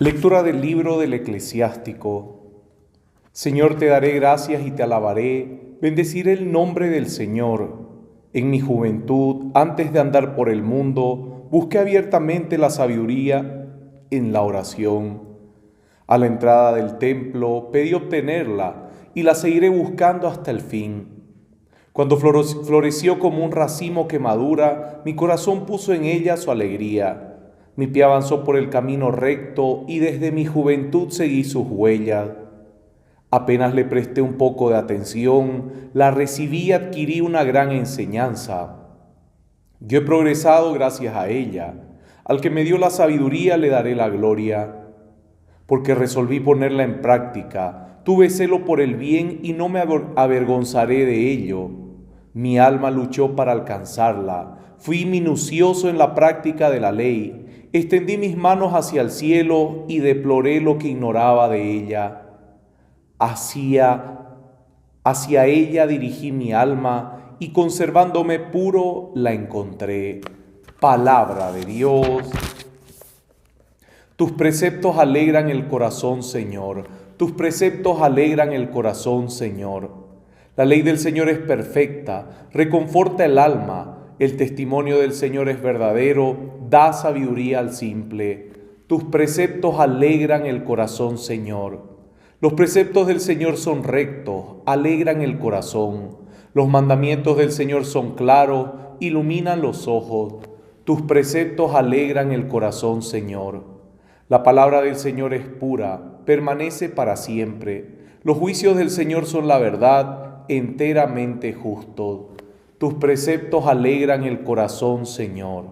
Lectura del libro del Eclesiástico. Señor, te daré gracias y te alabaré, bendeciré el nombre del Señor. En mi juventud, antes de andar por el mundo, busqué abiertamente la sabiduría en la oración. A la entrada del templo pedí obtenerla y la seguiré buscando hasta el fin. Cuando floreció como un racimo que madura, mi corazón puso en ella su alegría. Mi pie avanzó por el camino recto y desde mi juventud seguí sus huellas. Apenas le presté un poco de atención, la recibí y adquirí una gran enseñanza. Yo he progresado gracias a ella. Al que me dio la sabiduría le daré la gloria. Porque resolví ponerla en práctica. Tuve celo por el bien y no me avergonzaré de ello. Mi alma luchó para alcanzarla. Fui minucioso en la práctica de la ley. Extendí mis manos hacia el cielo y deploré lo que ignoraba de ella. Hacia ella dirigí mi alma y conservándome puro la encontré. Palabra de Dios. Tus preceptos alegran el corazón, Señor. Tus preceptos alegran el corazón, Señor. La ley del Señor es perfecta, reconforta el alma. El testimonio del Señor es verdadero, da sabiduría al simple. Tus preceptos alegran el corazón, Señor. Los preceptos del Señor son rectos, alegran el corazón. Los mandamientos del Señor son claros, iluminan los ojos. Tus preceptos alegran el corazón, Señor. La palabra del Señor es pura, permanece para siempre. Los juicios del Señor son la verdad, enteramente justos. Tus preceptos alegran el corazón, Señor.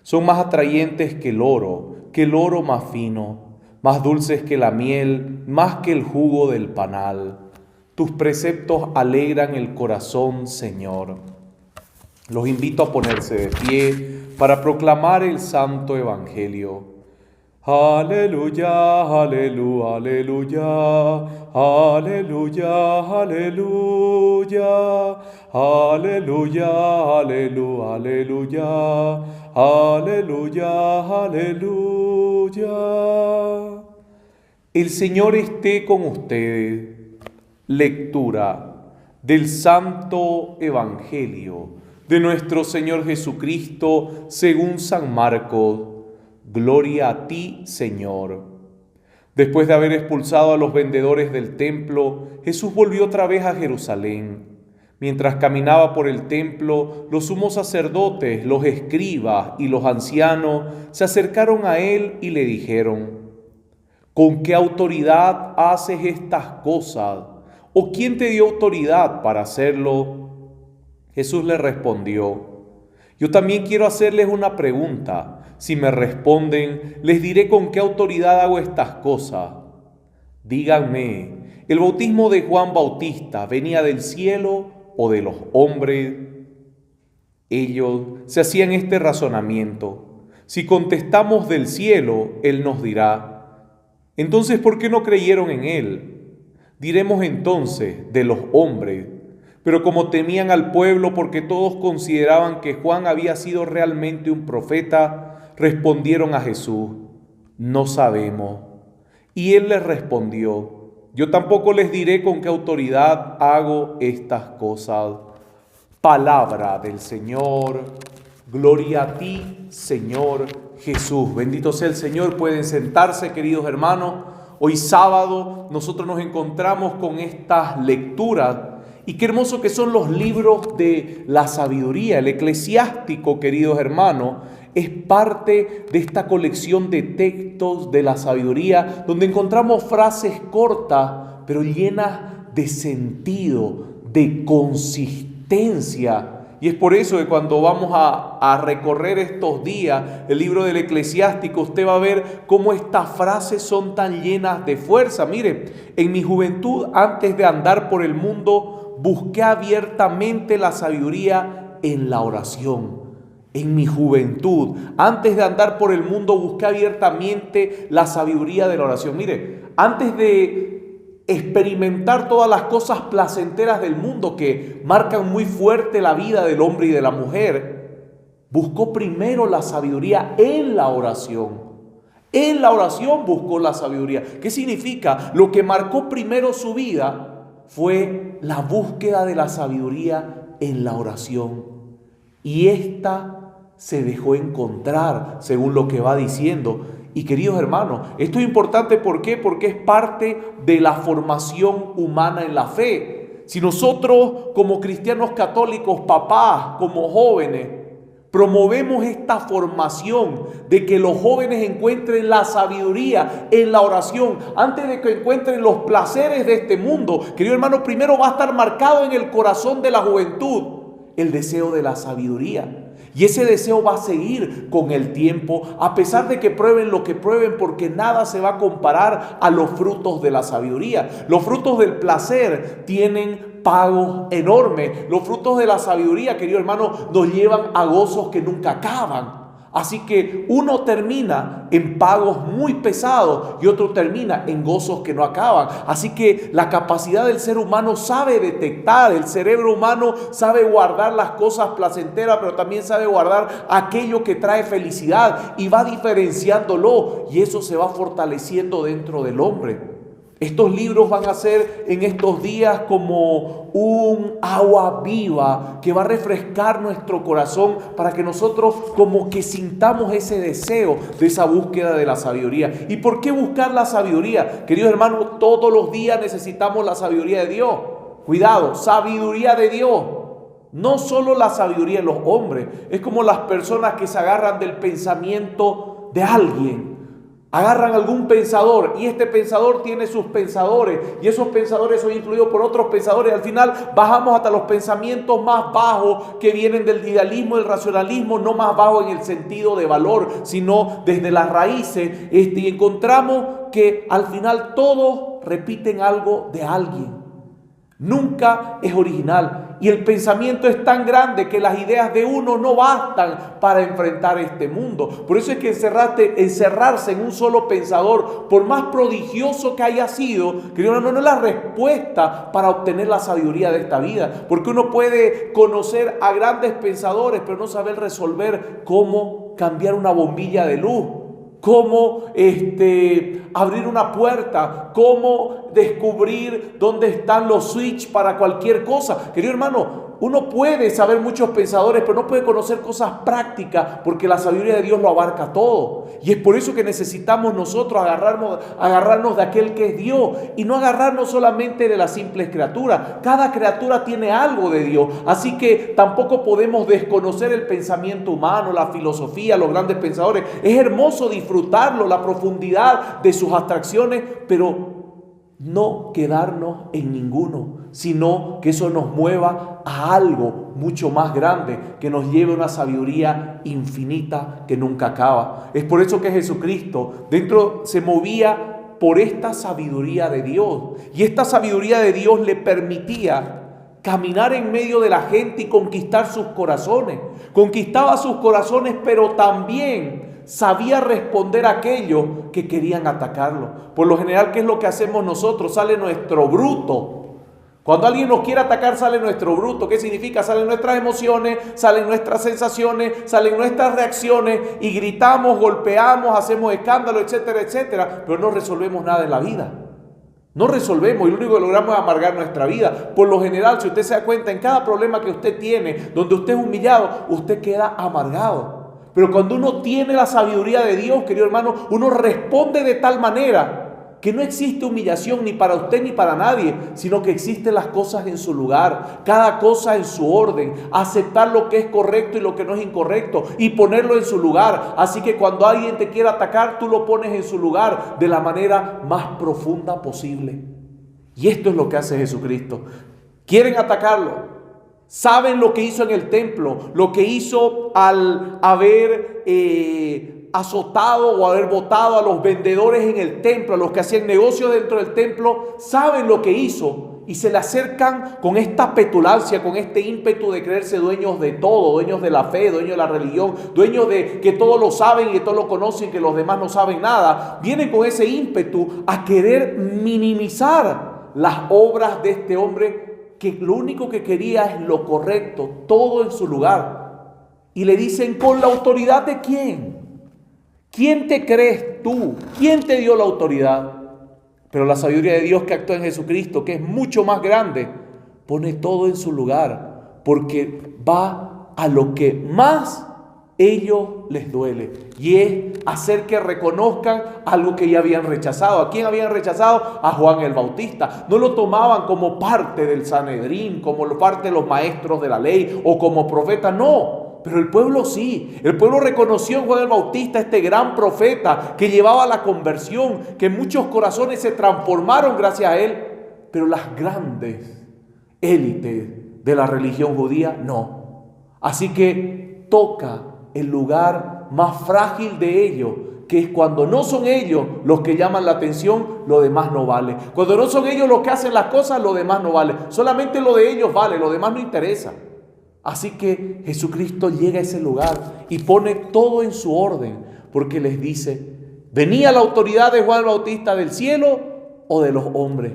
Son más atrayentes que el oro más fino, más dulces que la miel, más que el jugo del panal. Tus preceptos alegran el corazón, Señor. Los invito a ponerse de pie para proclamar el santo evangelio. Aleluya, aleluya, aleluya, aleluya, aleluya, aleluya, aleluya, aleluya, aleluya, aleluya. El Señor esté con ustedes. Lectura del Santo Evangelio de nuestro Señor Jesucristo según San Marcos. Gloria a ti, Señor. Después de haber expulsado a los vendedores del templo, Jesús volvió otra vez a Jerusalén. Mientras caminaba por el templo, los sumos sacerdotes, los escribas y los ancianos se acercaron a él y le dijeron: ¿con qué autoridad haces estas cosas? ¿O quién te dio autoridad para hacerlo? Jesús le respondió: yo también quiero hacerles una pregunta. Si me responden, les diré con qué autoridad hago estas cosas. Díganme, ¿el bautismo de Juan Bautista venía del cielo o de los hombres? Ellos se hacían este razonamiento. Si contestamos del cielo, él nos dirá: entonces, ¿por qué no creyeron en él? Diremos entonces de los hombres. Pero como temían al pueblo porque todos consideraban que Juan había sido realmente un profeta, respondieron a Jesús: no sabemos. Y él les respondió: yo tampoco les diré con qué autoridad hago estas cosas. Palabra del Señor. Gloria a ti, Señor Jesús. Bendito sea el Señor. Pueden sentarse, queridos hermanos. Hoy sábado nosotros nos encontramos con estas lecturas. Y qué hermoso que son los libros de la sabiduría. El Eclesiástico, queridos hermanos, es parte de esta colección de textos de la sabiduría, donde encontramos frases cortas, pero llenas de sentido, de consistencia. Y es por eso que cuando vamos a recorrer estos días el libro del Eclesiástico, usted va a ver cómo estas frases son tan llenas de fuerza. Mire, en mi juventud, antes de andar por el mundo, busqué abiertamente la sabiduría en la oración. En mi juventud, antes de andar por el mundo, busqué abiertamente la sabiduría de la oración. Mire, antes de experimentar todas las cosas placenteras del mundo que marcan muy fuerte la vida del hombre y de la mujer, buscó primero la sabiduría en la oración. En la oración buscó la sabiduría. ¿Qué significa? Lo que marcó primero su vida fue la búsqueda de la sabiduría en la oración. Y esta se dejó encontrar, según lo que va diciendo. Y queridos hermanos, esto es importante, ¿por qué? Porque es parte de la formación humana en la fe. Si nosotros como cristianos católicos, papás, como jóvenes, promovemos esta formación de que los jóvenes encuentren la sabiduría en la oración, antes de que encuentren los placeres de este mundo, querido hermano, primero va a estar marcado en el corazón de la juventud el deseo de la sabiduría. Y ese deseo va a seguir con el tiempo, a pesar de que prueben lo que prueben, porque nada se va a comparar a los frutos de la sabiduría. Los frutos del placer tienen pagos enormes. Los frutos de la sabiduría, querido hermano, nos llevan a gozos que nunca acaban. Así que uno termina en pagos muy pesados y otro termina en gozos que no acaban. Así que la capacidad del ser humano sabe detectar, el cerebro humano sabe guardar las cosas placenteras, pero también sabe guardar aquello que trae felicidad y va diferenciándolo, y eso se va fortaleciendo dentro del hombre. Estos libros van a ser en estos días como un agua viva que va a refrescar nuestro corazón para que nosotros como que sintamos ese deseo de esa búsqueda de la sabiduría. ¿Y por qué buscar la sabiduría? Queridos hermanos, todos los días necesitamos la sabiduría de Dios. Cuidado, sabiduría de Dios. No solo la sabiduría de los hombres. Es como las personas que se agarran del pensamiento de alguien. Agarran algún pensador y este pensador tiene sus pensadores y esos pensadores son influidos por otros pensadores. Al final bajamos hasta los pensamientos más bajos que vienen del idealismo, del racionalismo, no más bajo en el sentido de valor, sino desde las raíces. Y encontramos que al final todos repiten algo de alguien. Nunca es original. Y el pensamiento es tan grande que las ideas de uno no bastan para enfrentar este mundo. Por eso es que encerrarse en un solo pensador, por más prodigioso que haya sido, querido, no es la respuesta para obtener la sabiduría de esta vida. Porque uno puede conocer a grandes pensadores, pero no saber resolver cómo cambiar una bombilla de luz. Cómo abrir una puerta, cómo descubrir dónde están los switches para cualquier cosa. Querido hermano, uno puede saber muchos pensadores, pero no puede conocer cosas prácticas porque la sabiduría de Dios lo abarca todo. Y es por eso que necesitamos nosotros agarrarnos de aquel que es Dios y no agarrarnos solamente de las simples criaturas. Cada criatura tiene algo de Dios, así que tampoco podemos desconocer el pensamiento humano, la filosofía, los grandes pensadores. Es hermoso disfrutarlo, la profundidad de sus abstracciones, pero no quedarnos en ninguno, sino que eso nos mueva a algo mucho más grande, que nos lleve a una sabiduría infinita que nunca acaba. Es por eso que Jesucristo se movía por esta sabiduría de Dios, y esta sabiduría de Dios le permitía caminar en medio de la gente y conquistar sus corazones. Conquistaba sus corazones, pero también sabía responder a aquellos que querían atacarlo. Por lo general, ¿qué es lo que hacemos nosotros? Sale nuestro bruto. Cuando alguien nos quiere atacar, sale nuestro bruto. ¿Qué significa? Salen nuestras emociones, salen nuestras sensaciones, salen nuestras reacciones y gritamos, golpeamos, hacemos escándalo, etcétera, etcétera, pero no resolvemos nada en la vida. No resolvemos, y lo único que logramos es amargar nuestra vida. Por lo general, si usted se da cuenta, en cada problema que usted tiene, donde usted es humillado, usted queda amargado. Pero cuando uno tiene la sabiduría de Dios, querido hermano, uno responde de tal manera que no existe humillación ni para usted ni para nadie, sino que existen las cosas en su lugar, cada cosa en su orden, aceptar lo que es correcto y lo que no es incorrecto y ponerlo en su lugar. Así que cuando alguien te quiera atacar, tú lo pones en su lugar de la manera más profunda posible. Y esto es lo que hace Jesucristo. ¿Quieren atacarlo? Saben lo que hizo en el templo, lo que hizo al haber azotado o haber botado a los vendedores en el templo, a los que hacían negocio dentro del templo. Saben lo que hizo y se le acercan con esta petulancia, con este ímpetu de creerse dueños de todo, dueños de la fe, dueños de la religión, dueños de que todos lo saben y que todos lo conocen, que los demás no saben nada. Vienen con ese ímpetu a querer minimizar las obras de este hombre, que lo único que quería es lo correcto, todo en su lugar. Y le dicen, ¿con la autoridad de quién? ¿Quién te crees tú? ¿Quién te dio la autoridad? Pero la sabiduría de Dios que actúa en Jesucristo, que es mucho más grande, pone todo en su lugar, porque va a lo que más ellos les duele, y es hacer que reconozcan algo que ya habían rechazado. ¿A quién habían rechazado? A Juan el Bautista. No lo tomaban como parte del Sanedrín, como parte de los maestros de la ley o como profeta, no. Pero el pueblo sí. El pueblo reconoció en Juan el Bautista este gran profeta que llevaba la conversión, que muchos corazones se transformaron gracias a él. Pero las grandes élites de la religión judía no. Así que toca el lugar más frágil de ellos, que es cuando no son ellos los que llaman la atención, lo demás no vale. Cuando no son ellos los que hacen las cosas, lo demás no vale. Solamente lo de ellos vale, lo demás no interesa. Así que Jesucristo llega a ese lugar y pone todo en su orden, porque les dice: ¿venía la autoridad de Juan el Bautista del cielo o de los hombres?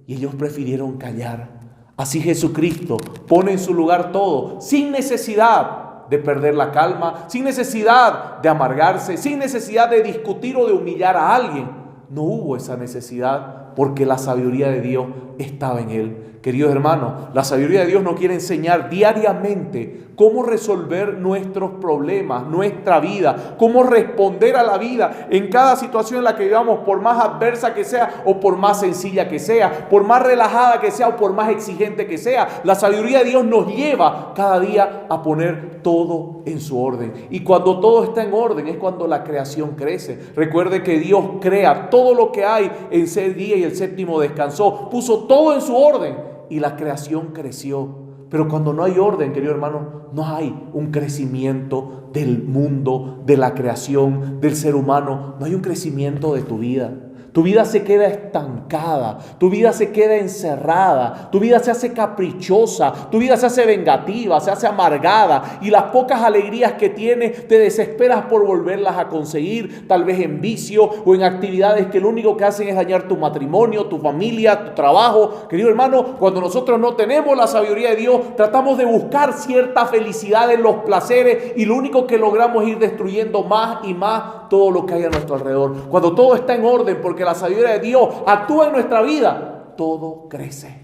Y ellos prefirieron callar. Así Jesucristo pone en su lugar todo, sin necesidad de perder la calma, sin necesidad de amargarse, sin necesidad de discutir o de humillar a alguien. No hubo esa necesidad, porque la sabiduría de Dios estaba en él. Queridos hermanos, la sabiduría de Dios nos quiere enseñar diariamente cómo resolver nuestros problemas, nuestra vida, cómo responder a la vida en cada situación en la que vivamos, por más adversa que sea o por más sencilla que sea, por más relajada que sea o por más exigente que sea. La sabiduría de Dios nos lleva cada día a poner todo en su orden. Y cuando todo está en orden es cuando la creación crece. Recuerde que Dios crea todo lo que hay en 6 días y el séptimo descansó. Puso todo en su orden y la creación creció. Pero cuando no hay orden, querido hermano, no hay un crecimiento del mundo, de la creación, del ser humano. No hay un crecimiento de tu vida. Tu vida se queda estancada, tu vida se queda encerrada, tu vida se hace caprichosa, tu vida se hace vengativa, se hace amargada, y las pocas alegrías que tienes te desesperas por volverlas a conseguir, tal vez en vicio o en actividades que lo único que hacen es dañar tu matrimonio, tu familia, tu trabajo. Querido hermano, cuando nosotros no tenemos la sabiduría de Dios, tratamos de buscar cierta felicidad en los placeres, y lo único que logramos es ir destruyendo más y más todo lo que hay a nuestro alrededor. Cuando todo está en orden, porque la sabiduría de Dios actúa en nuestra vida, todo crece.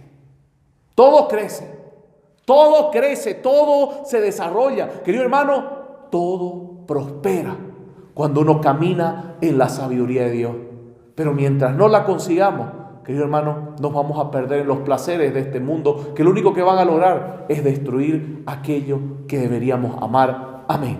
Todo crece. Todo crece, todo se desarrolla. Querido hermano, todo prospera cuando uno camina en la sabiduría de Dios. Pero mientras no la consigamos, querido hermano, nos vamos a perder en los placeres de este mundo, que lo único que van a lograr es destruir aquello que deberíamos amar. Amén.